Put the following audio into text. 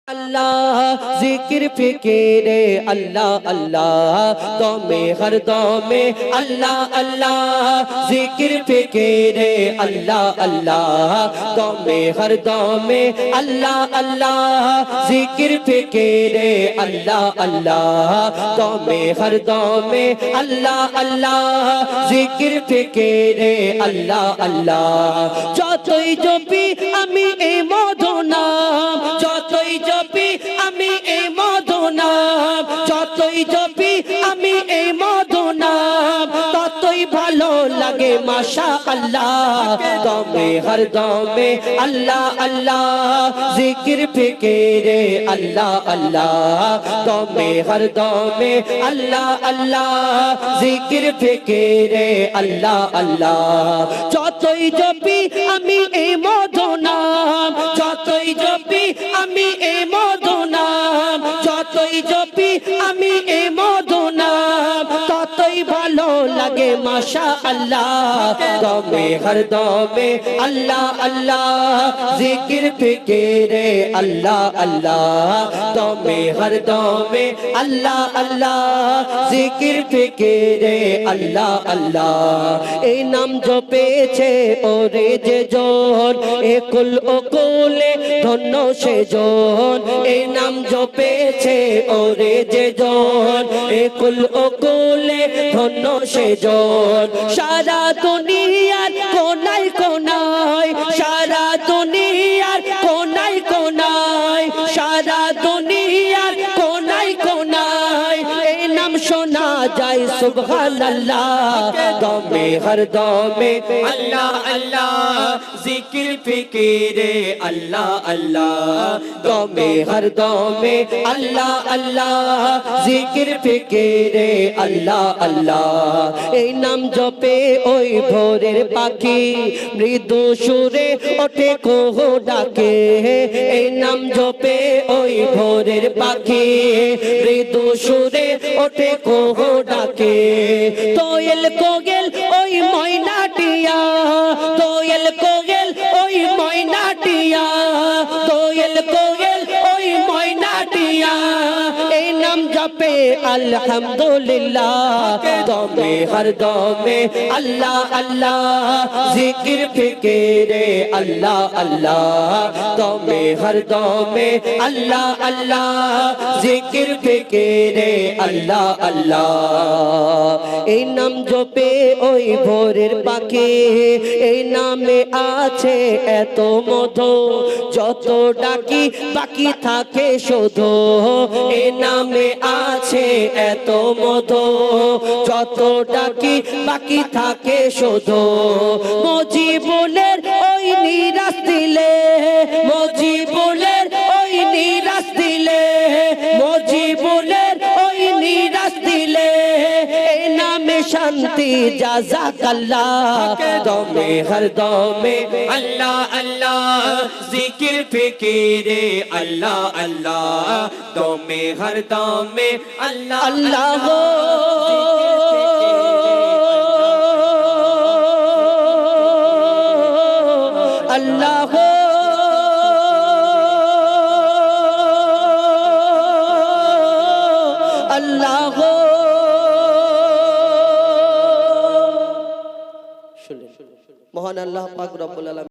अल्लाह जिक्र फिक्रे अल्लाह अल्लाह दौमे हर दौमे अल्लाह अल्लाह जिक्र फिक्रे अल्लाह अल्लाह दौमे हर दौमे अल्लाह अल्लाह जिक्र फिक्रे अल्लाह अल्लाह दौमे हर दौमे अल्लाह अल्लाह जिक्र फिक्रे अल्लाह अल्लाह যতই জপি আমি এই মধু নাম যতই জপি আমি এই মধু নাম যতই জপি আমি এই মধু নাম ততই ভালো লাগে মাশাআল্লাহ দমে হর দমে আল্লাহ আল্লাহ জিকির ফিকিরে আল্লাহ আল্লাহ দমে হর দমে আল্লাহ আল্লাহ জিকির ফিকিরে আল্লাহ আল্লাহ যতই জপি আমি এই মধু নাম যতই জপি আমি এই মধু নাম যতই জপি আমি এই মধু নাম ততই ভালো লাগে মাশাআল্লাহ দমে হর দমে আল্লাহ আল্লাহ জিকির ফিকিরে আল্লাহ আল্লাহ দমে হর দমে আল্লাহ আল্লাহ জিকির ফিকিরে আল্লাহ আল্লাহ এই নাম জপেছে ওরে যে জন একুল ওকুলে ধন্য সে জন এই নাম জপেছে ওরে যে জন একুল ওকুলে ধন্য সে জন সারা দুনিয়ার কোনায় কোনায় সারা দুনিয়ার কোনায় কোনায় সারা দুনিয়ার কোনায় কোনায় এই নাম শোনা যায় সুবহানাল্লাহ দমে হর দমে আল্লাহ আল্লাহ জিকির ফিকিরে আল্লাহ আল্লাহ দমে হর দমে আল্লাহ আল্লাহ জিকির ফিকিরে আল্লাহ আল্লাহ এই নাম জপে ওই ভোরের পাখি মৃদু সুরে ওঠে কোহ ডাকে এই নাম জপে ওই ভোরের পাখি মৃদু সুরে ওঠে কোহ ডাকে তোয়েল কোগেল ওই ময়নাটিয়া তোয়েল কোগেল ওই ময়নাটিয়া তোয়েল কোগেল ওই ময়নাটিয়া এই নাম জপে আলহামদুলিল্লাহ দমে হর দমে আল্লাহ আল্লাহ জিকির ফিকিরে আল্লাহ আল্লাহ দমে হর দমে আল্লাহ আল্লাহ জিকির ফিকিরে আল্লাহ আল্লাহ এই নাম জপে ওই ভোরের পাখি এই নামে আছে এত মধু যত ডাকি বাকি থাকে শুধু এই নামে আছে এত মধু যত ডাকি বাকি থাকে শুধু মজিবুলের ওই নিরাশ দিলে মজিবুলের ওই নিরাশ দিলে মজিবুলের ওই নিরাশ দিলে এই নামে শান্তি জাযাকাল্লাহ দমে হর দমে আল্লাহ আল্লাহ জিকির ফিকিরে আল্লাহ আল্লাহ দমে হর দমে আল্লাহ আল্লাহ আল্লাহ আল্লাহ মহান আল্লাহ পাক রব্বুল আলামিন